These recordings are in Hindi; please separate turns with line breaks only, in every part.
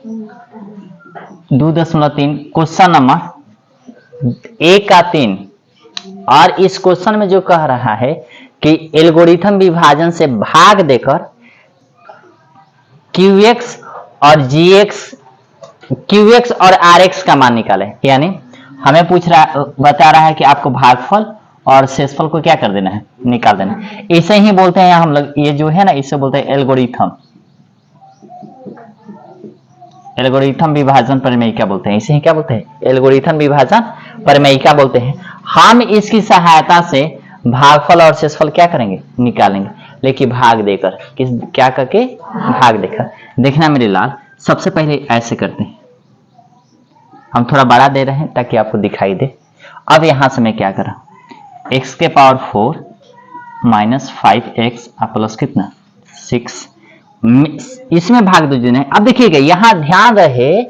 2.3 क्वेश्चन नंबर 1 का 3। और इस क्वेश्चन में जो कह रहा है कि एल्गोरिथम विभाजन से भाग देकर QX और GX, QX और RX का मान निकाले। यानी हमें बता रहा है कि आपको भागफल और शेषफल को क्या कर देना है, निकाल देना है। इसे ही बोलते हैं हम लोग, ये जो है ना, इसे बोलते हैं एल्गोरिथम विभाजन प्रमेयिका बोलते हैं। इसे ही क्या बोलते हैं, एल्गोरिथम विभाजन प्रमेयिका बोलते हैं। हम इसकी सहायता से भागफल और शेषफल क्या करेंगे, निकालेंगे, लेकिन भाग देकर, किस क्या करके, भाग देकर। देखना मेरे लाल, सबसे पहले ऐसे करते हैं, हम थोड़ा बड़ा दे रहे हैं ताकि आपको दिखाई दे। अब यहां से मैं क्या कर रहा हूं, x के पावर 4 माइनस 5x प्लस कितना 6, इसमें भाग दो देना है। अब देखिएगा यहां ध्यान रहे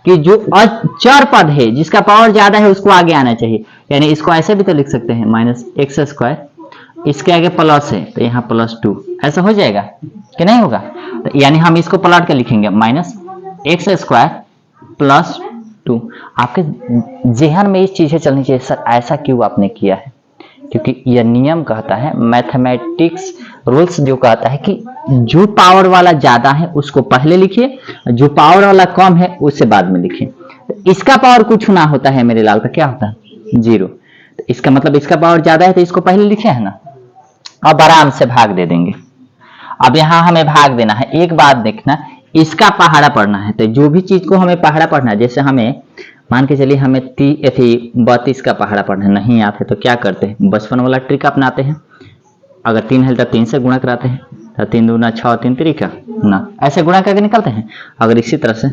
कि जो अचर पद है जिसका पावर ज्यादा है उसको आगे आना चाहिए। यानी इसको ऐसे भी तो लिख सकते हैं माइनस एक्स स्क्वायर, इसके आगे प्लस है तो यहाँ +2, ऐसा हो जाएगा कि नहीं होगा। तो यानी हम इसको पलट के लिखेंगे माइनस एक्स स्क्वायर प्लस 2। आपके जहन में इस चीजें चलनी चाहिए, सर ऐसा क्यों आपने किया है, क्योंकि यह नियम कहता है, मैथमेटिक्स रूल्स जो कहता है कि जो पावर वाला ज्यादा है उसको पहले लिखिए, जो पावर वाला कम है उससे बाद में लिखिए। तो इसका पावर कुछ ना होता है मेरे लाल का, क्या होता है 0। तो इसका मतलब इसका पावर ज्यादा है तो इसको पहले लिखे है ना। अब आराम से भाग दे देंगे। अब यहाँ हमें भाग देना है। एक बात देखना, इसका पहाड़ा पढ़ना है, तो जो भी चीज को हमें पहाड़ा पढ़ना है, जैसे हमें मान के चलिए हमें 32 का पहाड़ा पढ़ना नहीं आते तो क्या करते हैं, बचपन वाला ट्रिक अपनाते हैं। अगर 3 है तो 3 से गुणा कराते हैं, तो 3 दूना 6, 3 त्रिका ना, ऐसे गुणा करके निकलते हैं। अगर इसी तरह से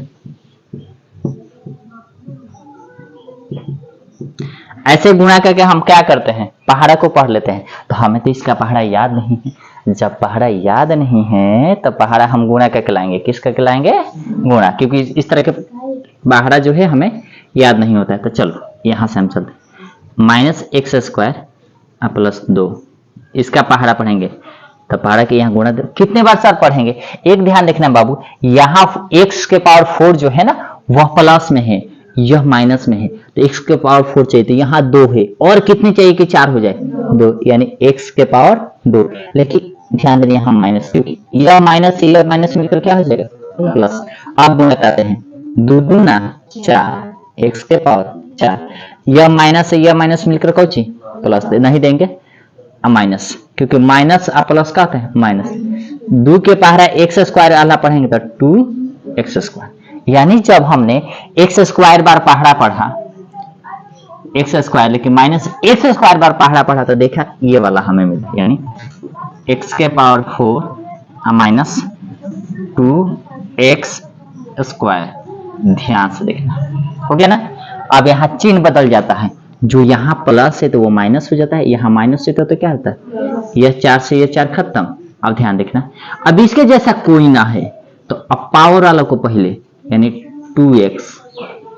ऐसे गुणा करके हम क्या करते हैं, पहाड़ा को पढ़ लेते हैं। तो हमें तो इसका पहाड़ा याद नहीं है। जब पहाड़ा याद नहीं है तो पहाड़ा हम गुणा करके लाएंगे, किस करके लाएंगे, गुणा, क्योंकि इस तरह के पहाड़ा जो है हमें याद नहीं होता है। तो चलो यहां से हम चलते हैं, माइनस एक्स स्क्वायर प्लस 2, इसका पहाड़ा पढ़ेंगे तो पहाड़ा के यहाँ गुणा कितने बार सर पढ़ेंगे। एक ध्यान देखना बाबू, यहाँ एक्स के पावर 4 जो है ना वह प्लस में है, यह माइनस में है, तो x के पावर 4 चाहिए, तो यहाँ 2 है, और कितनी चाहिए कि 4 हो जाए, 2, यानी x के पावर 2। लेकिन ध्यान दें यहाँ माइनस, क्योंकि यह माइनस मिलकर क्या हो जाएगा, प्लस। आप गुणा करते हैं, 2 दूना 4, x के पावर 4, यह माइनस मिलकर कौन सी प्लस नहीं देंगे, माइनस, क्योंकि माइनस आप प्लस का होता है माइनस। 2 के पहाड़ा एक्स स्क्वायर आला पढ़ेंगे तो 2x स्क्वायर। यानी जब हमने एक्स स्क्वायर बार पहाड़ा पढ़ा, एक्स स्क्वायर, लेकिन माइनस एक्स स्क्वायर बार पहाड़ा पढ़ा तो देखा ये वाला हमें मिला, यानी x के पावर 4 माइनस 2x स्क्वायर। ध्यान से देखना, हो गया ना। अब यहाँ चिन्ह बदल जाता है, जो यहाँ प्लस है तो वो माइनस हो जाता है, यहाँ माइनस है तो क्या होता है, यह 4 से यह 4 खत्म। अब ध्यान देखना, अब इसके जैसा कोई ना है तो अब पावर वाला को पहले, यानी 2x,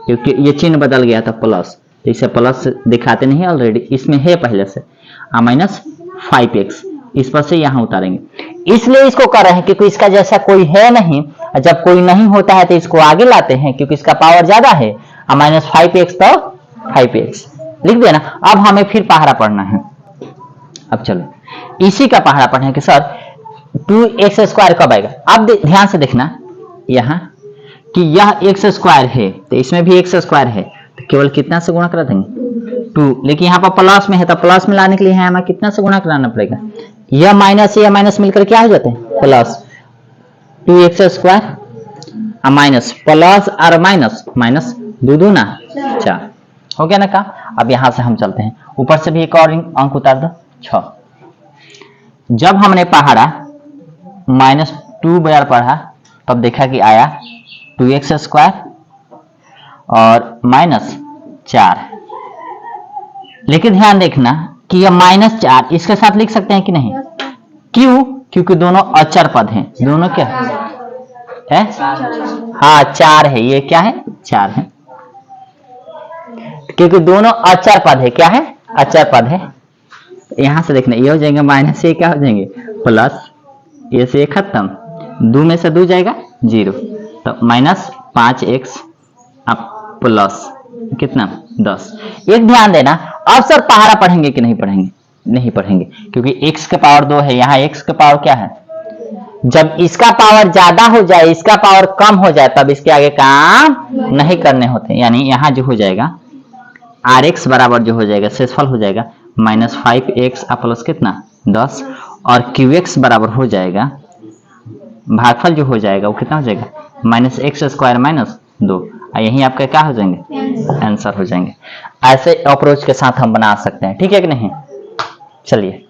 क्योंकि ये चिन्ह बदल गया था प्लस, तो इसे प्लस दिखाते नहीं ऑलरेडी, इसमें है पहले से, माइनस 5x, इस पर से यहाँ उतारेंगे। इसलिए इसको कर रहे हैं क्योंकि इसका जैसा कोई है नहीं, जब कोई नहीं होता है तो इसको आगे लाते हैं क्योंकि इसका पावर ज्यादा है, माइनस 5x तो 5x लिख दिया ना। अब हमें फिर पहाड़ा पढ़ना है। अब चलो इसी का पहाड़ा पढ़ने के सर 2x स्क्वायर कब आएगा। अब ध्यान से देखना यहाँ कि यह x स्क्वायर है तो इसमें भी x स्क्वायर है, तो केवल कितना से गुणा करा देंगे 2, लेकिन यहाँ पर प्लस में है तो प्लस में लाने के लिए हमें कितना से गुणा कराना पड़ेगा, यह माइनस मिलकर क्या हो जाते हैं plus, 2x square minus plus और माइनस 2 दूना 4, हो गया ना काम। अब यहां से हम चलते हैं, ऊपर से भी एक और अंक उतार दो 6। जब हमने पहाड़ा -2 बार पढ़ा तब देखा कि आया 2x स्क्वायर और -4, लेकिन ध्यान देखना कि यह -4 इसके साथ लिख सकते हैं कि नहीं, क्यों, क्योंकि दोनों अचर पद हैं। दोनों क्या है, हाँ 4 है, ये क्या है 4 है, क्योंकि दोनों अचर पद है, क्या है अचर पद है। यहां से देखना ये हो जाएंगे माइनस से क्या हो जाएंगे प्लस, ये से खत्म, 2 में से 2 जाएगा 0, तो 5x प्लस कितना 10। एक ध्यान देना, अवसर पहाड़ा पढ़ेंगे कि नहीं पढ़ेंगे? नहीं पढ़ेंगे, क्योंकि x के पावर 2 है, यहाँ x के पावर क्या है? जब इसका पावर ज्यादा हो जाए, इसका पावर कम हो जाए, तब इसके आगे काम नहीं करने होते। यानी यहाँ जो हो जाएगा Rx बराबर जो हो जाएगा शेषफल हो जाएगा -5x प्लस कितना 10, और Qx बराबर हो जाएगा, भागफल जो हो जाएगा वो कितना हो जाएगा -x² - 2। यही आपका क्या हो जाएंगे? आंसर हो जाएंगे। ऐसे अप्रोच के साथ हम बना सकते हैं, ठीक है कि नहीं? चलिए